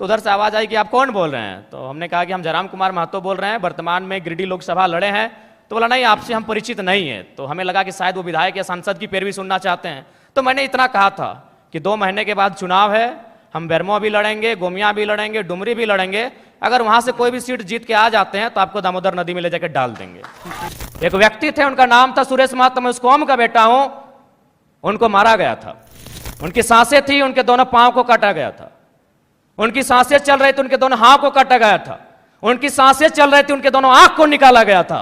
तो उधर से आवाज आई कि आप कौन बोल रहे हैं। तो हमने कहा कि हम जयराम कुमार महतो बोल रहे हैं, वर्तमान में गिरिडीह लोकसभा लड़े हैं। तो बोला नहीं, आपसे हम परिचित नहीं है। तो हमें लगा कि शायद वो विधायक या सांसद की पैरवी सुनना चाहते हैं। तो मैंने इतना कहा था कि 2 महीने के बाद चुनाव है, हम बेरमो भी लड़ेंगे, गोमिया भी लड़ेंगे, डुमरी भी लड़ेंगे। अगर वहां से कोई भी सीट जीत के आ जाते हैं तो आपको दामोदर नदी में ले जाकर डाल देंगे। एक व्यक्ति थे, उनका नाम था सुरेश महतो, मैं उस कौम का बेटा हूं। उनको मारा गया था, उनकी सांसें थी, उनके दोनों पांव को काटा गया था। उनकी सांसें चल रही थी, उनके दोनों हाथ को काटा गया था। उनकी सांसें चल रही थी, उनके दोनों आंख को निकाला गया था।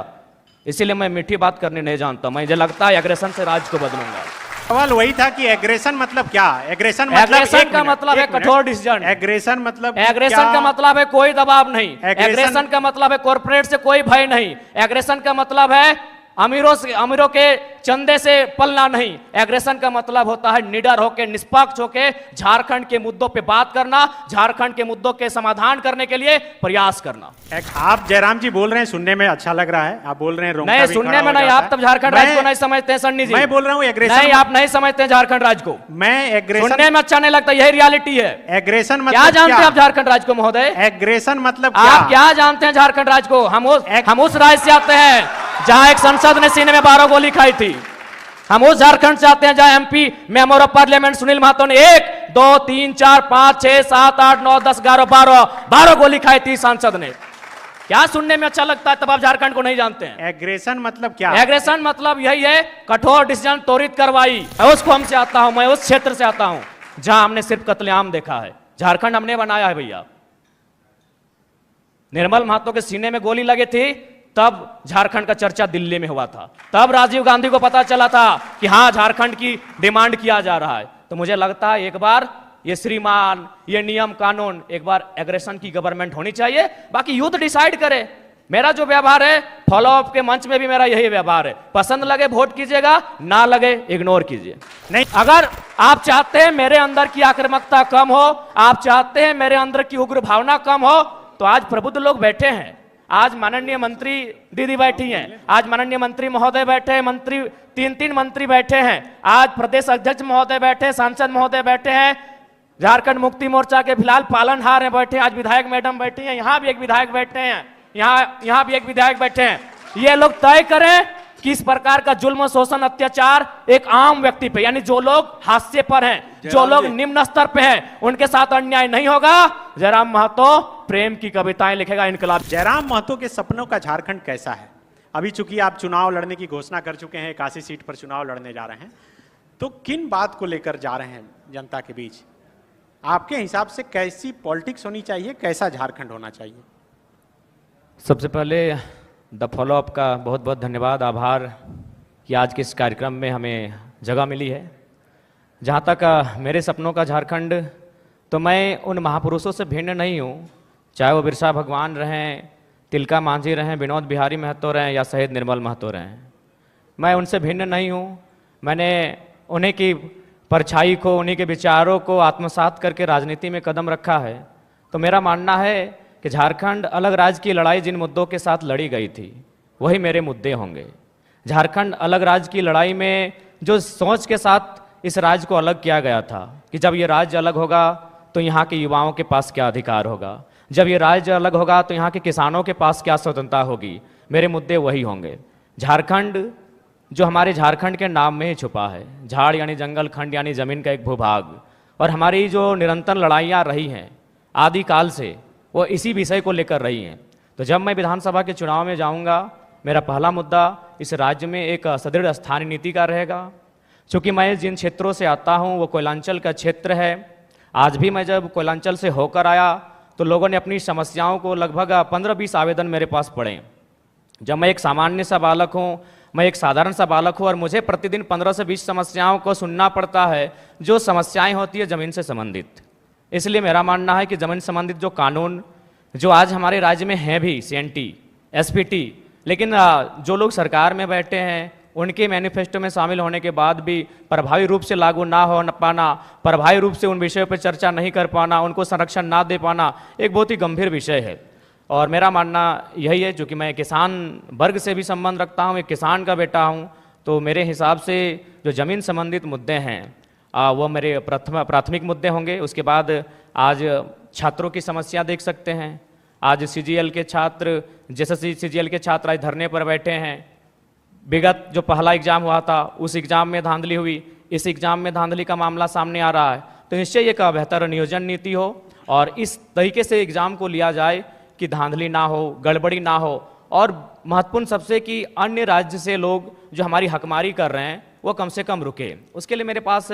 इसीलिए मैं मीठी बात करने नहीं जानता। मुझे लगता है एग्रेशन से राज को बदलूंगा। सवाल वही था कि एग्रेशन मतलब क्या? एग्रेशन का मतलब है कठोर डिसीजन। एग्रेशन मतलब एग्रेशन का मतलब है कोई दबाव नहीं। एग्रेशन का मतलब है कॉर्पोरेट से कोई भय नहीं। एग्रेशन का मतलब है अमीरों के चंदे से पलना नहीं। एग्रेशन का मतलब होता है निडर होकर, निष्पक्ष होकर झारखंड के मुद्दों पे बात करना, झारखंड के मुद्दों के समाधान करने के लिए प्रयास करना। आप जयराम जी बोल रहे हैं, सुनने में अच्छा लग रहा है। आप बोल रहे हैं नहीं, सुनने में नहीं, आप तब झारखंड राज्य को नहीं समझते हैं सन्नी जी। मैं बोल रहा हूँ एग्रेशन नहीं, आप नहीं समझते हैं झारखंड राज्य को। मैं एग्रेशन सुनने में अच्छा नहीं लगता, यही रियलिटी है। एग्रेशन मतलब क्या जानते हैं आप झारखंड राज्य को महोदय? एग्रेशन मतलब आप क्या जानते हैं झारखंड राज्य को? हम उस राज्य से आते हैं जहां एक संसद ने सीने में 12 गोली खाई थी। हम उस झारखंड से आते हैं जहां MP member of parliament Sunil Mahato ने 1 2 3 4 5 6 7 8 9 10 11 12 गोली खाई थी सांसद ने। क्या सुनने में अच्छा लगता है? तब आप झारखंड को नहीं जानते हैं। एग्रेशन मतलब क्या? एग्रेशन मतलब यही है कठोर डिसीजन, त्वरित कार्रवाई। उस कौम से आता हूं मैं, उस क्षेत्र से आता हूं जहां हमने सिर्फ कत्लेआम देखा है। झारखंड हमने बनाया है भैया। निर्मल महतो के सीने में गोली लगी थी, तब झारखंड का चर्चा दिल्ली में हुआ था। तब राजीव गांधी को पता चला था कि हां, झारखंड की डिमांड किया जा रहा है। तो मुझे लगता है एक बार ये श्रीमान, ये नियम कानून, एक बार एग्रेशन की गवर्नमेंट होनी चाहिए। बाकी यूथ डिसाइड करे। मेरा जो व्यवहार है, फॉलो अप के मंच में भी मेरा यही व्यवहार है। पसंद लगे वोट कीजिएगा, ना लगे इग्नोर कीजिए। नहीं, अगर आप चाहते हैं मेरे अंदर की आक्रामकता कम हो, आप चाहते हैं मेरे अंदर की उग्र भावना कम हो, तो आज प्रबुद्ध लोग बैठे हैं। आज माननीय मंत्री दीदी बैठी हैं, आज माननीय मंत्री महोदय बैठे हैं, मंत्री 3 मंत्री बैठे हैं, आज प्रदेश अध्यक्ष महोदय बैठे, सांसद महोदय बैठे हैं, झारखंड मुक्ति मोर्चा के फिलहाल पालनहार हैं बैठे हैं, आज विधायक मैडम बैठी हैं, यहाँ भी एक विधायक बैठे हैं, यहाँ भी एक विधायक बैठे हैं। ये लोग तय करें कि इस प्रकार का जुल्म, शोषण, अत्याचार एक आम व्यक्ति पे, यानी जो लोग हाशिए पर हैं, जो लोग निम्न स्तर पे हैं, उनके साथ अन्याय नहीं होगा। जयराम महतो प्रेम की कविताएं लिखेगा, इनकलाब। जयराम महतो के सपनों का झारखंड कैसा है? अभी चूंकि आप चुनाव लड़ने की घोषणा कर चुके हैं, 81 सीट पर चुनाव लड़ने जा रहे हैं, तो किन बात को लेकर जा रहे हैं जनता के बीच? आपके हिसाब से कैसी पॉलिटिक्स होनी चाहिए, कैसा झारखंड होना चाहिए? सबसे पहले द फॉलो अप का बहुत बहुत धन्यवाद, आभार कि आज के इस कार्यक्रम में हमें जगह मिली है। जहाँ तक मेरे सपनों का झारखंड, तो मैं उन महापुरुषों से भिन्न नहीं हूँ, चाहे वो बिरसा भगवान रहें, तिलका मांझी रहें, विनोद बिहारी महतो रहें या शहीद निर्मल महतो रहें। मैं उनसे भिन्न नहीं हूँ। मैंने उन्हीं की परछाई को, उन्हीं के विचारों को आत्मसात करके राजनीति में कदम रखा है। तो मेरा मानना है कि झारखंड अलग राज्य की लड़ाई जिन मुद्दों के साथ लड़ी गई थी, वही मेरे मुद्दे होंगे। झारखंड अलग राज्य की लड़ाई में जो सोच के साथ इस राज्य को अलग किया गया था कि जब ये राज्य अलग होगा तो यहाँ के युवाओं के पास क्या अधिकार होगा, जब ये राज्य अलग होगा तो यहाँ के किसानों के पास क्या स्वतंत्रता होगी, मेरे मुद्दे वही होंगे। झारखंड जो हमारे झारखंड के नाम में ही छुपा है, झाड़ यानी जंगल, खंड यानी जमीन का एक भूभाग, और हमारी जो निरंतर लड़ाइयाँ रही हैं आदिकाल से, वो इसी विषय को लेकर रही हैं। तो जब मैं विधानसभा के चुनाव में जाऊंगा, मेरा पहला मुद्दा इस राज्य में एक सुदृढ़ स्थानीय नीति का रहेगा। चूँकि मैं जिन क्षेत्रों से आता हूँ वो कोयलांचल का क्षेत्र है। आज भी मैं जब कोयलांचल से होकर आया तो लोगों ने अपनी समस्याओं को, लगभग 15-20 आवेदन मेरे पास पड़े। जब मैं एक सामान्य सा बालक हूँ, मैं एक साधारण सा बालक हूँ, और मुझे प्रतिदिन 15 से 20 समस्याओं को सुनना पड़ता है, जो समस्याएँ होती है ज़मीन से संबंधित। इसलिए मेरा मानना है कि जमीन संबंधित जो कानून जो आज हमारे राज्य में हैं भी, CNT, SPT, लेकिन जो लोग सरकार में बैठे हैं उनके मैनिफेस्टो में शामिल होने के बाद भी प्रभावी रूप से लागू ना हो पाना, प्रभावी रूप से उन विषयों पर चर्चा नहीं कर पाना, उनको संरक्षण ना दे पाना, एक बहुत ही गंभीर विषय है। और मेरा मानना यही है, चूँकि मैं किसान वर्ग से भी संबंध रखता हूँ, एक किसान का बेटा हूँ, तो मेरे हिसाब से जो ज़मीन संबंधित मुद्दे हैं वो मेरे प्राथमिक मुद्दे होंगे। उसके बाद आज छात्रों की समस्या देख सकते हैं। आज सीजीएल के छात्र, जैसे सीजीएल के छात्र आज धरने पर बैठे हैं। विगत जो पहला एग्जाम हुआ था उस एग्जाम में धांधली हुई, इस एग्जाम में धांधली का मामला सामने आ रहा है। तो निश्चय एक बेहतर नियोजन नीति हो और इस तरीके से एग्जाम को लिया जाए कि धांधली ना हो, गड़बड़ी ना हो, और महत्वपूर्ण सबसे कि अन्य राज्य से लोग जो हमारी हकमारी कर रहे हैं वो कम से कम रुके। उसके लिए मेरे पास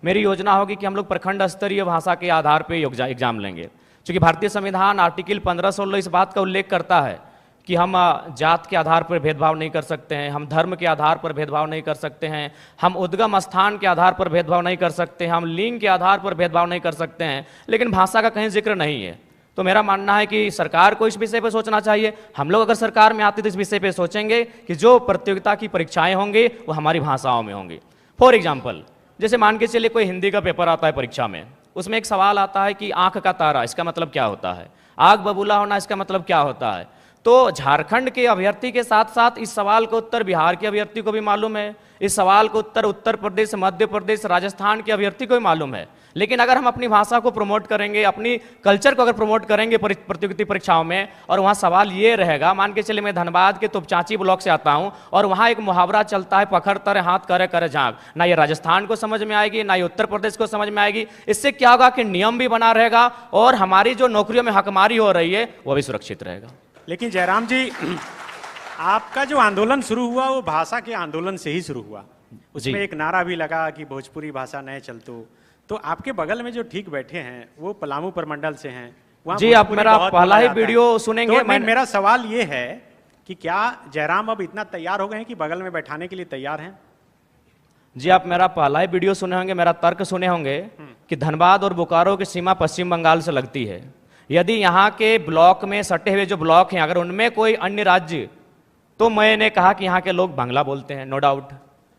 मेरी योजना होगी कि हम लोग प्रखंड स्तरीय भाषा के आधार पर एग्जाम लेंगे, क्योंकि भारतीय संविधान आर्टिकल 1516 इस बात का उल्लेख करता है कि हम जात के आधार पर भेदभाव नहीं कर सकते हैं, हम धर्म के आधार पर भेदभाव नहीं कर सकते हैं, हम उद्गम स्थान के आधार पर भेदभाव नहीं कर सकते हैं, हम लिंग के आधार पर भेदभाव नहीं कर सकते हैं, लेकिन भाषा का कहीं जिक्र नहीं है। तो मेरा मानना है कि सरकार को इस विषय पर सोचना चाहिए। हम लोग अगर सरकार में आते तो इस विषय पर सोचेंगे कि जो प्रतियोगिता की परीक्षाएं होंगी वो हमारी भाषाओं में होंगी। फॉर एग्जाम्पल, जैसे मान के चलिए कोई हिंदी का पेपर आता है परीक्षा में, उसमें एक सवाल आता है कि आंख का तारा इसका मतलब क्या होता है, आग बबूला होना इसका मतलब क्या होता है। तो झारखंड के अभ्यर्थी के साथ साथ इस सवाल का उत्तर बिहार के अभ्यर्थी को भी मालूम है, इस सवाल का उत्तर उत्तर प्रदेश, मध्य प्रदेश, राजस्थान के अभ्यर्थी को भी मालूम है। लेकिन अगर हम अपनी भाषा को प्रमोट करेंगे, अपनी कल्चर को अगर प्रमोट करेंगे प्रतियोगिता परीक्षाओं में, और वहाँ सवाल ये रहेगा, मान के चलिए मैं धनबाद के तुपचांची ब्लॉक से आता हूँ और वहाँ एक मुहावरा चलता है, पखड़ तरे हाथ करे करे झाँक, ना ये राजस्थान को समझ में आएगी ना ये उत्तर प्रदेश को समझ में आएगी। इससे क्या होगा कि नियम भी बना रहेगा और हमारी जो नौकरियों में हकमारी हो रही है वो भी सुरक्षित रहेगा। लेकिन जयराम जी, आपका जो आंदोलन शुरू हुआ वो भाषा के आंदोलन से ही शुरू हुआ, उसमें एक नारा भी लगा कि भोजपुरी भाषा नहीं चलतो। तो आपके बगल में जो ठीक बैठे हैं वो पलामू प्रमंडल से हैं। जी, आप मेरा पहला ही वीडियो सुनेंगे। तो मेरा सवाल ये है कि क्या जयराम अब इतना तैयार हो गए हैं कि बगल में बैठाने के लिए तैयार हैं? जी, आप मेरा पहला ही वीडियो सुने होंगे, मेरा तर्क सुने होंगे कि धनबाद और बोकारो की सीमा पश्चिम बंगाल से लगती है। यदि यहाँ के ब्लॉक में सटे हुए जो ब्लॉक हैं अगर उनमें कोई अन्य राज्य, तो मैंने कहा कि यहाँ के लोग बांग्ला बोलते हैं, नो डाउट,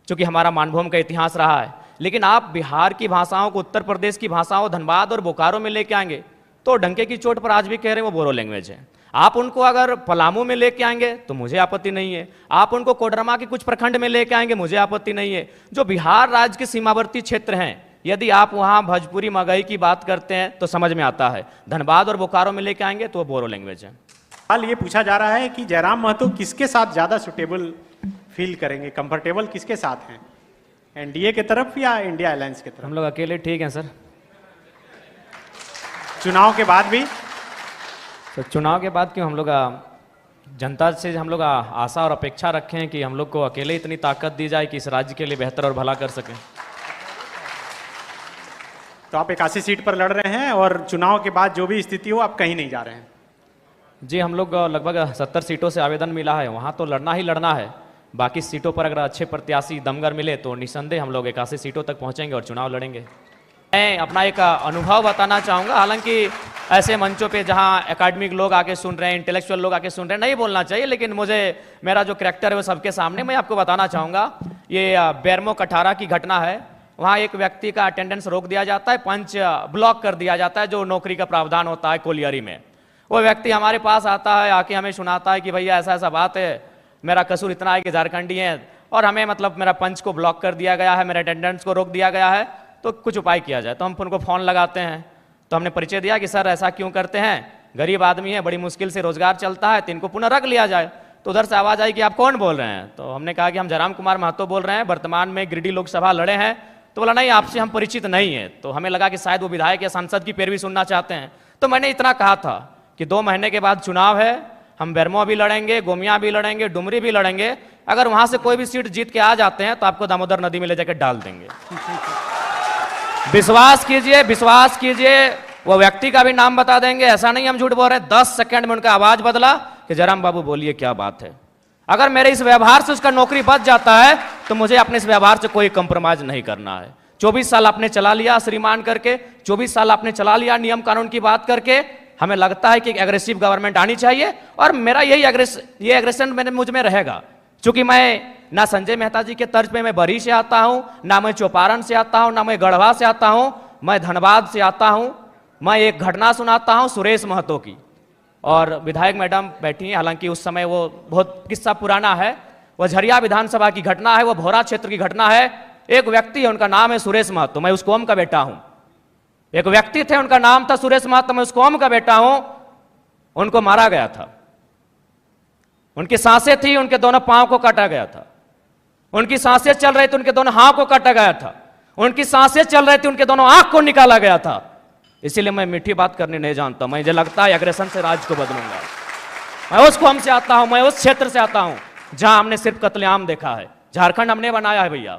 क्योंकि हमारा मानभूम का इतिहास रहा है। लेकिन आप बिहार की भाषाओं को, उत्तर प्रदेश की भाषाओं धनबाद और बोकारो में लेके आएंगे तो डंके की चोट पर आज भी कह रहे हैं वो बोरो लैंग्वेज है। आप उनको अगर पलामू में लेके आएंगे तो मुझे आपत्ति नहीं है, आप उनको कोडरमा के कुछ प्रखंड में लेके आएंगे मुझे आपत्ति नहीं है। जो बिहार राज्य के सीमावर्ती क्षेत्र हैं, यदि आप वहां भोजपुरी मगही की बात करते हैं तो समझ में आता है, धनबाद और बोकारो में लेके आएंगे तो वो बोरो लैंग्वेज है। हाल ये पूछा जा रहा है कि जयराम महतो किसके साथ ज्यादा सुटेबल फील करेंगे, कंफर्टेबल किसके साथ हैं, एनडीए के तरफ या इंडिया अलायंस के तरफ? हम लोग अकेले ठीक हैं सर। चुनाव के बाद भी? तो चुनाव के बाद क्यों, हम लोग जनता से हम लोग आशा और अपेक्षा रखें कि हम लोग को अकेले इतनी ताकत दी जाए कि इस राज्य के लिए बेहतर और भला कर सकें। तो आप 81 सीट पर लड़ रहे हैं और चुनाव के बाद जो भी स्थिति हो आप कहीं नहीं जा रहे हैं? जी, हम लोग लगभग 70 सीटों से आवेदन मिला है, वहाँ तो लड़ना ही लड़ना है। बाकी सीटों पर अगर अच्छे प्रत्याशी दमगर मिले तो निस्संदेह हम लोग 81 सीटों तक पहुँचेंगे और चुनाव लड़ेंगे। मैं अपना एक अनुभव बताना चाहूँगा, हालांकि ऐसे मंचों पे जहाँ एकेडमिक लोग आके सुन रहे हैं, इंटेलेक्चुअल लोग आके सुन रहे हैं, नहीं बोलना चाहिए, लेकिन मुझे मेरा जो करैक्टर है वो सबके सामने मैं आपको बताना चाहूँगा। ये बेरमो कठारा की घटना है। वहाँ एक व्यक्ति का अटेंडेंस रोक दिया जाता है, पंच ब्लॉक कर दिया जाता है, जो नौकरी का प्रावधान होता है कोलियरी में। वो व्यक्ति हमारे पास आता है, आके हमें सुनाता है कि भैया ऐसा ऐसा बात है, मेरा कसूर इतना है कि झारखंडी है और हमें मतलब मेरा पंच को ब्लॉक कर दिया गया है, मेरे अटेंडेंस को रोक दिया गया है, तो कुछ उपाय किया जाए। तो हम उनको फ़ोन लगाते हैं, तो हमने परिचय दिया कि सर ऐसा क्यों करते हैं, गरीब आदमी है, बड़ी मुश्किल से रोजगार चलता है, तो इनको पुनः रख लिया जाए। तो उधर से आवाज़ आई कि आप कौन बोल रहे हैं? तो हमने कहा कि हम जयराम कुमार महतो बोल रहे हैं, वर्तमान में गिरिडीह लोकसभा लड़े हैं। तो बोला नहीं, आपसे हम परिचित नहीं है। तो हमें लगा कि शायद वो विधायक या सांसद की पैरवी सुनना चाहते हैं। तो मैंने इतना कहा था कि 2 महीने के बाद चुनाव है, हम बेरमो भी लड़ेंगे, गोमिया भी लड़ेंगे, डुमरी भी लड़ेंगे, अगर वहां से कोई भी सीट जीत के आ जाते हैं तो आपको दामोदर नदी में ले जाकर डाल देंगे। विश्वास कीजिए, विश्वास कीजिए, वो व्यक्ति का भी नाम बता देंगे, ऐसा नहीं हम झूठ बोल रहे हैं। 10 सेकंड में उनका आवाज बदला कि जयराम बाबू बोलिए क्या बात है। अगर मेरे इस व्यवहार से उसका नौकरी बच जाता है तो मुझे अपने इस व्यवहार से कोई कंप्रोमाइज नहीं करना है। 24 साल आपने चला लिया श्रीमान करके, 24 साल आपने चला लिया नियम कानून की बात करके। हमें लगता है कि एक एग्रेसिव गवर्नमेंट आनी चाहिए और मेरा यही एग्रेशन मुझ में रहेगा, क्योंकि मैं ना संजय मेहता जी के तर्ज पे मैं बरी से आता हूं, ना मैं चौपारण से आता हूं, ना मैं गढ़वा से आता हूं, मैं धनबाद से आता हूं। मैं एक घटना सुनाता हूं सुरेश महतो की, और विधायक मैडम बैठी हैं, हालांकि उस समय वो बहुत किस्सा पुराना है। वो झरिया विधानसभा की घटना है, वो भोरा क्षेत्र की घटना है। एक व्यक्ति है, उनका नाम है सुरेश महतो, मैं उस कौम का बेटा हूं। एक व्यक्ति थे, उनका नाम था सुरेश महतो, मैं उस कौम का बेटा हूं, उनको मारा गया था। उनकी सांसें थी, उनके दोनों पांव को काटा गया था। उनकी सांसें चल रही थी, उनके दोनों हाथ को काटा गया था। उनकी सांसें चल रही थी, उनके दोनों आंख को निकाला गया था। इसीलिए मैं मीठी बात करनी नहीं जानता। मुझे लगता है एग्रेशन से राज्य को बदलूंगा। मैं उस कौम से आता हूं, मैं उस क्षेत्र से आता हूं जहां हमने सिर्फ कत्लेआम देखा है। झारखंड हमने बनाया है भैया।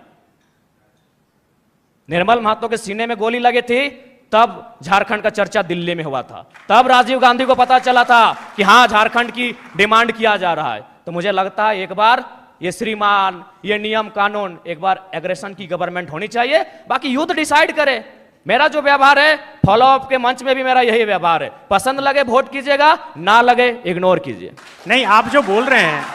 निर्मल महतो के सीने में गोली लगी थी, तब झारखंड का चर्चा दिल्ली में हुआ था। तब राजीव गांधी को पता चला था कि हां, झारखंड की डिमांड किया जा रहा है। तो मुझे लगता है एक बार ये श्रीमान, ये नियम कानून, एक बार एग्रेशन की गवर्नमेंट होनी चाहिए। बाकी यूथ डिसाइड करे। मेरा जो व्यवहार है, फॉलो अप के मंच में भी मेरा यही व्यवहार है। पसंद लगे वोट कीजिएगा, ना लगे इग्नोर कीजिए। नहीं, आप जो बोल रहे हैं,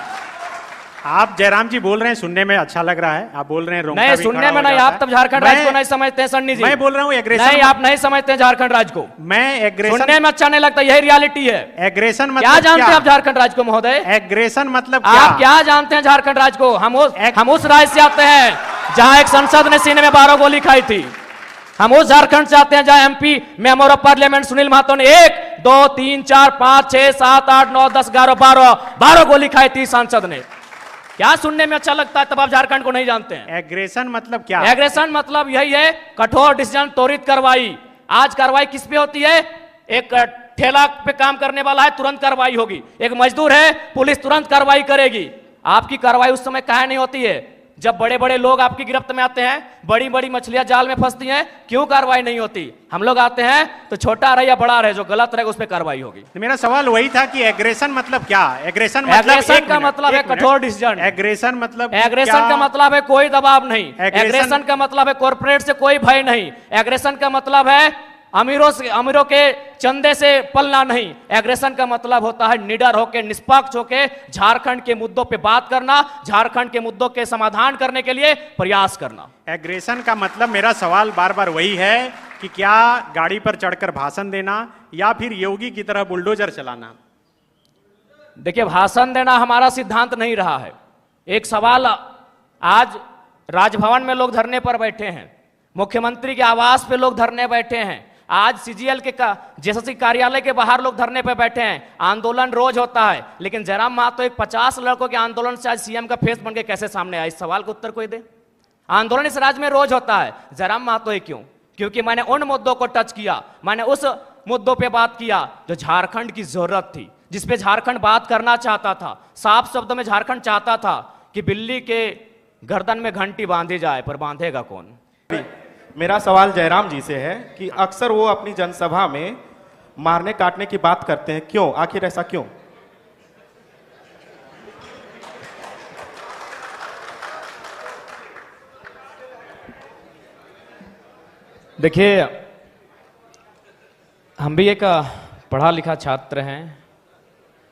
आप जयराम जी बोल रहे हैं, सुनने में अच्छा लग रहा है। आप बोल रहे हैं रोंगटा नहीं, भी सुनने खड़ा में हो नहीं। जाता आप है। तब झारखंड राज्य को नहीं समझते हैं सन्नी जी। मैं बोल रहा हूँ एग्रेशन। नहीं, आप नहीं समझते हैं झारखंड राज्य को। मैं एग्रेशन, सुनने में अच्छा नहीं लगता, यही रियलिटी है। एग्रेशन मतलब क्या जानते हैं आप झारखंड राज्य को महोदय? एग्रेशन मतलब आप क्या जानते हैं झारखंड राज्य को? हम उस राज्य से आते हैं जहां एक संसद ने सीने में 12 गोली खाई थी। हम उस झारखंड से आते हैं जहां MP member of parliament Sunil Mahato ने 1 2 3 4 5 6 7 8 9 10 11 12 गोली खाई थी सांसद ने। क्या सुनने में अच्छा लगता है? तब आप झारखंड को नहीं जानते हैं। एग्रेशन मतलब क्या? एग्रेशन मतलब यही है, कठोर डिसीजन, त्वरित कार्रवाई। आज कार्रवाई किस पे होती है? एक ठेला पे काम करने वाला है, तुरंत कार्रवाई होगी। एक मजदूर है, पुलिस तुरंत कार्रवाई करेगी। आपकी कार्रवाई उस समय काहे नहीं होती है? जब बड़े बड़े लोग आपकी गिरफ्त में आते हैं, बड़ी बड़ी मछलियां जाल में फंसती हैं, क्यों कार्रवाई नहीं होती? हम लोग आते हैं तो छोटा रहे या बड़ा रहे, जो गलत रहेगा उस पर कार्रवाई होगी। मेरा सवाल वही था कि एग्रेशन मतलब क्या? एग्रेशन का मतलब है कठोर डिसीजन। एग्रेशन मतलब एग्रेशन का मतलब है कोई दबाव नहीं। एग्रेशन का मतलब है कॉर्पोरेट से कोई भय नहीं। एग्रेशन का मतलब है अमीरों के चंदे से पलना नहीं। एग्रेशन का मतलब होता है निडर होकर, निष्पक्ष होकर झारखंड के मुद्दों पे बात करना, झारखंड के मुद्दों के समाधान करने के लिए प्रयास करना। एग्रेशन का मतलब, मेरा सवाल बार बार वही है कि क्या गाड़ी पर चढ़कर भाषण देना या फिर योगी की तरह बुलडोजर चलाना? देखिए, भाषण देना हमारा सिद्धांत नहीं रहा है। एक सवाल, आज राजभवन में लोग धरने पर बैठे हैं, मुख्यमंत्री के आवास पे लोग धरने बैठे हैं, आज सीजीएल के जेएसएससी कार्यालय के बाहर लोग धरने पे बैठे हैं। आंदोलन रोज होता है, लेकिन जयराम महतो एक 50 लड़कों के आंदोलन से आज सीएम का फेस बन के कैसे सामने आया? इस सवाल का उत्तर कोई दे। आंदोलन इस राज्य में रोज होता है, जयराम महतो ही क्यों? क्योंकि मैंने उन मुद्दों को टच किया, मैंने उस मुद्दों पे बात किया जो झारखंड की जरूरत थी, जिसपे झारखंड बात करना चाहता था। साफ शब्दों में झारखंड चाहता था कि बिल्ली के गर्दन में घंटी बांधी जाए, पर बांधेगा कौन? मेरा सवाल जयराम जी से है कि अक्सर वो अपनी जनसभा में मारने काटने की बात करते हैं, क्यों? आखिर ऐसा क्यों? देखिए, हम भी एक पढ़ा लिखा छात्र हैं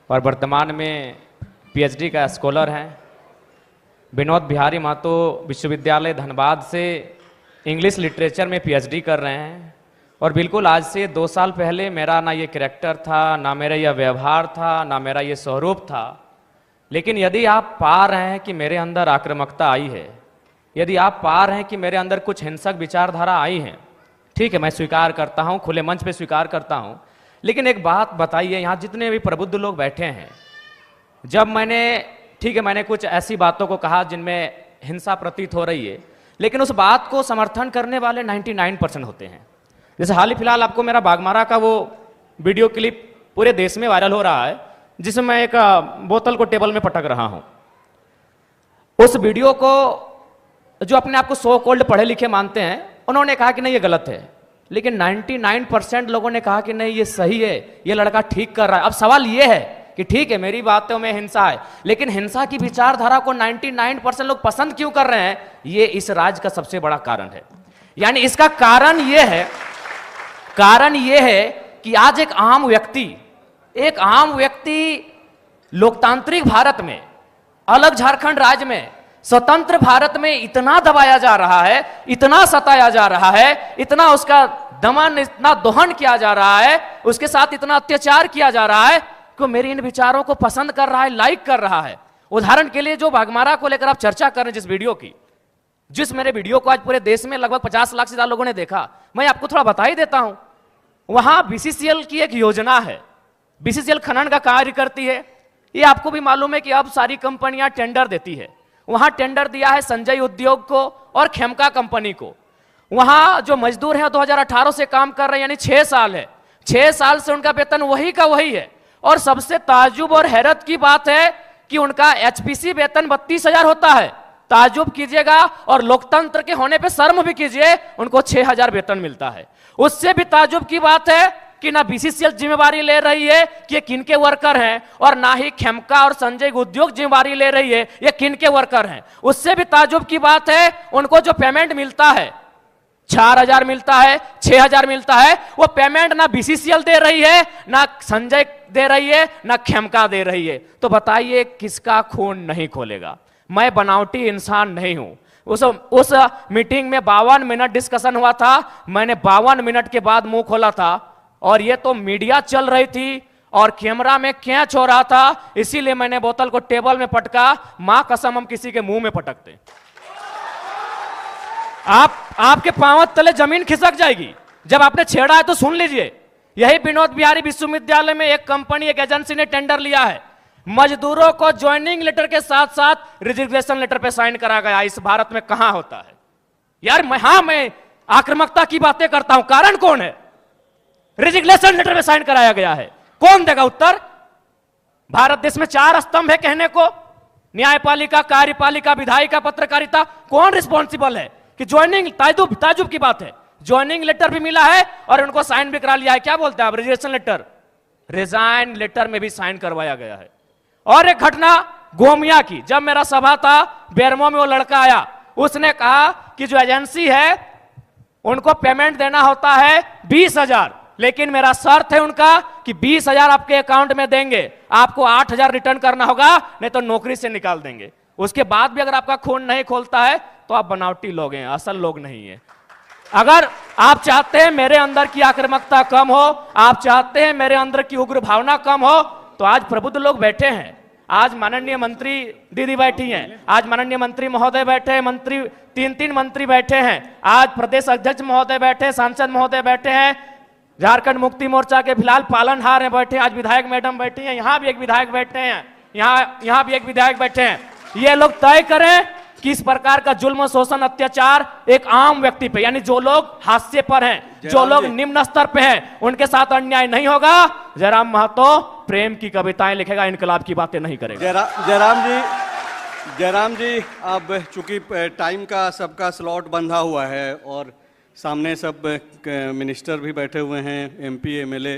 और वर्तमान में पीएचडी का स्कॉलर हैं। विनोद बिहारी महतो विश्वविद्यालय धनबाद से इंग्लिश लिटरेचर में पीएचडी कर रहे हैं। और बिल्कुल आज से 2 साल पहले मेरा ना ये कैरेक्टर था, ना मेरा यह व्यवहार था, ना मेरा ये स्वरूप था। लेकिन यदि आप पा रहे हैं कि मेरे अंदर आक्रामकता आई है, यदि आप पा रहे हैं कि मेरे अंदर कुछ हिंसक विचारधारा आई है, ठीक है, मैं स्वीकार करता हूं, खुले मंच पे स्वीकार करता हूं। लेकिन एक बात बताइए, यहाँ जितने भी प्रबुद्ध लोग बैठे हैं, जब मैंने, ठीक है, मैंने कुछ ऐसी बातों को कहा जिनमें हिंसा प्रतीत हो रही है, लेकिन उस बात को समर्थन करने वाले 99% होते हैं। जैसे हाल ही फिलहाल आपको मेरा बागमारा का वो वीडियो क्लिप पूरे देश में वायरल हो रहा है, जिसमें मैं एक बोतल को टेबल में पटक रहा हूं। उस वीडियो को जो अपने आप को सो कॉल्ड पढ़े लिखे मानते हैं, उन्होंने कहा कि नहीं ये गलत है, लेकिन 99% लोगों ने कहा कि नहीं ये सही है, ये लड़का ठीक कर रहा है। अब सवाल ये है कि ठीक है, मेरी बातों में हिंसा है, लेकिन हिंसा की विचारधारा को 99% लोग पसंद क्यों कर रहे हैं? ये इस राज्य का सबसे बड़ा कारण है। यानी इसका कारण ये है कि आज एक आम व्यक्ति लोकतांत्रिक भारत में, अलग झारखंड राज्य में, स्वतंत्र भारत में इतना दबाया जा रहा है, इतना सताया जा रहा है, इतना उसका दमन, इतना दोहन किया जा रहा है, उसके साथ इतना अत्याचार किया जा रहा है कि मेरे इन विचारों को पसंद कर रहा है, लाइक कर रहा है। उदाहरण के लिए जो बागमारा को लेकर आप चर्चा कर रहे हैं, जिस मेरे वीडियो को आज पूरे देश में लगभग 50 लाख से ज्यादा लोगों ने देखा, मैं आपको थोड़ा बता ही देता हूं। वहां बीसीसीएल की एक योजना है, बीसीसीएल खनन का कार्य करती है। ये आपको भी मालूम है कि अब सारी कंपनियां टेंडर देती है। वहां टेंडर दिया है संजय उद्योग को और खेमका कंपनी को। वहां जो मजदूर हैं 2018 से काम कर रहे हैं, यानी 6 साल है। 6 साल से उनका वेतन वही का वही है। और सबसे ताज्जुब और हैरत की बात है कि उनका एचपीसी वेतन 32,000 होता है। ताज्जुब कीजिएगा और लोकतंत्र के होने पे शर्म भी कीजिए, उनको 6,000 वेतन मिलता है। उससे भी ताज्जुब की बात है कि ना बीसीसीएल जिम्मेवारी ले रही है कि ये किनके वर्कर हैं, और ना ही खेमका और संजय उद्योग जिम्मेवारी ले रही है ये किनके वर्कर हैं। उससे भी ताज्जुब की बात है, उनको जो पेमेंट मिलता है 4,000 मिलता है, 6,000 मिलता है, वो पेमेंट ना बीसीसीएल दे रही है, ना संजय दे रही है, ना खेमका दे रही है। तो बताइए किसका खून नहीं खोलेगा? मैं बनावटी इंसान नहीं हूं। उस मीटिंग में 52 मिनट डिस्कशन हुआ था। मैंने 52 मिनट के बाद मुंह खोला था, और ये तो मीडिया चल रही थी और कैमरा में कैच हो रहा था, इसीलिए मैंने बोतल को टेबल में पटका। मां कसम हम किसी के मुंह में पटकते, आपके पांव तले जमीन खिसक जाएगी। जब आपने छेड़ा है तो सुन लीजिए। यही विनोद बिहारी विश्वविद्यालय में एक कंपनी, एक एजेंसी ने टेंडर लिया है। मजदूरों को ज्वाइनिंग लेटर के साथ साथ रिजिग्नेशन लेटर पे साइन करा गया। इस भारत में कहां होता है यार? मैं आक्रामकता की बातें करता हूं, कारण कौन है? रिजिग्नेशन लेटर पे साइन कराया गया है, कौन देगा उत्तर? भारत देश में 4 स्तंभ है कहने को, न्यायपालिका, कार्यपालिका, विधायिका, पत्रकारिता। कौन रिस्पॉन्सिबल है कि ज्वाइनिंग? ताजुब की बात है, ज्वाइनिंग लेटर भी मिला है और उनको साइन भी करा लिया है। क्या बोलते हैं आप? रिजिग्नेशन लेटर, रिजाइन लेटर में भी साइन करवाया गया है। और एक घटना गोमिया की, जब मेरा सभा था बेरमो में, वो लड़का आया, उसने कहा कि जो एजेंसी है उनको पेमेंट देना होता है 20,000, लेकिन मेरा शर्त है उनका कि 20,000 आपके अकाउंट में देंगे, आपको 8,000 रिटर्न करना होगा, नहीं तो नौकरी से निकाल देंगे। उसके बाद भी अगर आपका खून नहीं खोलता है तो आप बनावटी लोग हैं, असल लोग नहीं है। अगर आप चाहते हैं मेरे अंदर की आक्रामकता कम हो, आप चाहते हैं मेरे अंदर की उग्र भावना कम हो, तो आज प्रबुद्ध लोग बैठे हैं। आज माननीय मंत्री दीदी बैठी हैं, आज माननीय मंत्री महोदय बैठे हैं, मंत्री 3 मंत्री बैठे हैं, आज प्रदेश अध्यक्ष महोदय बैठे, सांसद महोदय बैठे हैं, झारखंड मुक्ति मोर्चा के फिलहाल पालनहार हैं बैठे, आज विधायक मैडम बैठी हैं, यहां भी एक विधायक बैठे हैं, यहां भी एक विधायक बैठे हैं। ये लोग तय करें कि इस प्रकार का जुल्म, शोषण, अत्याचार एक आम व्यक्ति पे, यानी जो लोग हाशिए पर हैं, जो लोग निम्न स्तर पे हैं, उनके साथ अन्याय नहीं होगा। जयराम महतो प्रेम की कविताएं लिखेगा, इनकलाब की बातें नहीं करेगा। जयराम जी, अब चूंकि टाइम का सबका स्लॉट बंधा हुआ है और सामने सब मिनिस्टर भी बैठे हुए हैं, एमपी एमएलए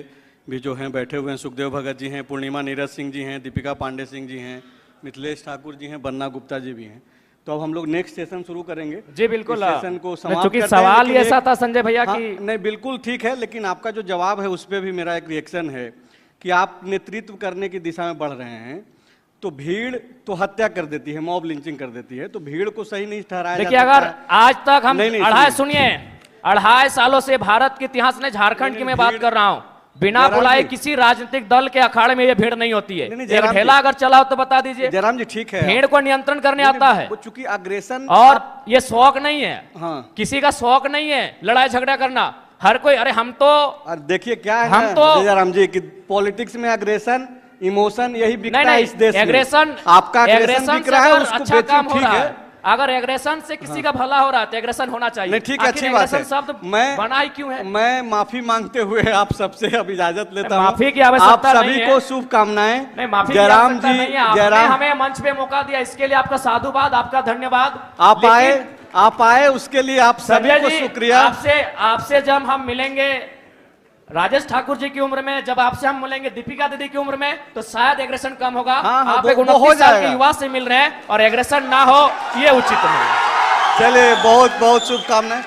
भी जो हैं बैठे हुए हैं, सुखदेव भगत जी हैं, पूर्णिमा नीरज सिंह जी हैं, दीपिका पांडे सिंह जी हैं, मिथिलेश ठाकुर जी हैं, बन्ना गुप्ता जी भी हैं। तो अब हम लोग नेक्स्ट सेशन शुरू करेंगे। जी बिल्कुल, सेशन को समाप्त चूंकि करते हैं। सवाल ही ऐसा था संजय भैया हाँ, कि नहीं बिल्कुल ठीक है, लेकिन आपका जो जवाब है उस पर भी मेरा एक रिएक्शन है कि आप नेतृत्व करने की दिशा में बढ़ रहे हैं, तो भीड़ तो हत्या कर देती है, मॉब लिंचिंग कर देती है, तो भीड़ को सही नहीं ठहराया देखिए, अगर आज तक हम सुनिए 2.5 सालों से भारत के इतिहास में झारखंड की मैं बात कर रहा हूं, बिना बुलाए किसी राजनीतिक दल के अखाड़े में ये भीड़ नहीं होती है। एक ढेला अगर चला हो तो बता दीजिए। जयराम जी ठीक है, भीड़ को नियंत्रण करने आता है, चूंकि अग्रेशन, और ये शौक नहीं है। हाँ, किसी का शौक नहीं है लड़ाई झगड़ा करना। हर कोई, अरे हम तो, देखिए क्या है हम तो जयराम जी कि पॉलिटिक्स में अग्रेशन, इमोशन यही बिकता है इस देश में। एग्रेशन, आपका एग्रेशन बिक रहा है, उसको अच्छा बेचो, काम हो ठीक रहा है। है। अगर एग्रेशन से किसी का भला हो रहा है तो एग्रेशन होना चाहिए। नहीं ठीक है, अच्छी बात है। शब्द मैं बना ही क्यों है? मैं माफी मांगते हुए आप सबसे अब इजाजत लेता हूं। माफी की आवश्यकता आप नहीं सभी है। को शुभकामनाएं। नहीं, माफी की जयराम आवश्यकता जी, नहीं है। आपने जयराम, हमें मंच पे मौका दिया, इसके लिए आपका साधुवाद, आपका धन्यवाद। आप आए उसके लिए आप सभी को शुक्रिया। आपसे जब हम मिलेंगे राजेश ठाकुर जी की उम्र में, जब आपसे हम मिलेंगे दीपिका दीदी की उम्र में, तो शायद एग्रेशन कम होगा। हाँ, आप एक 29 साल के युवा से मिल रहे हैं और एग्रेशन ना हो, ये उचित नहीं। चलिए, बहुत बहुत शुभकामनाएं।